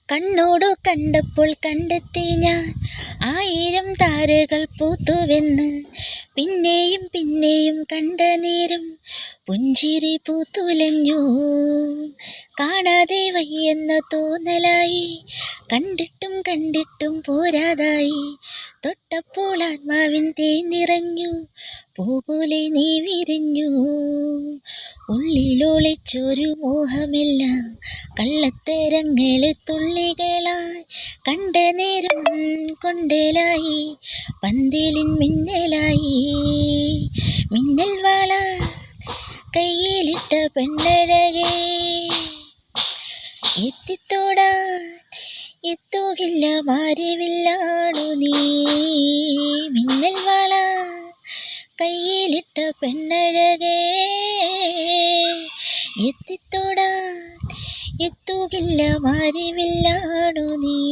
കണ്ണോടു കണ്ടപ്പോൾ കണ്ടെത്തി ഞാൻ 1000 താരകൾ പൂത്തുവെന്ന്. പിന്നെയും പിന്നെയും കണ്ട നേരം പുഞ്ചിരി പൂത്തുലഞ്ഞു. കാണാതെ വയ്യെന്ന തോന്നലായി, കണ്ടിട്ടും കണ്ടിട്ടും പോരാതായി. തൊട്ടപ്പോൾ ആത്മാവിൻ തേൻ നിറഞ്ഞു, പൂപോലെ നീ വിരിഞ്ഞു. ഉള്ളിലൊളിച്ചൊരു മോഹമെല്ലാം കള്ളത്തരങ്ങളെ തുള്ളികളായി. കണ്ട നേരം കൊണ്ടലായി, പന്തലിൻ മിന്നലായി. മിന്നൽ വള കയ്യിലിട്ട പെണ്ണഴകേ, എത്തിത്തോടാൻ എത്തുകില്ല മാരിവില്ലാണു നീ. മിന്നൽ വള കയ്യിലിട്ട പെണ്ണഴകേ, എത്തിത്തോടാൻ എത്തുകില്ല മാരിവില്ലാണു നീ.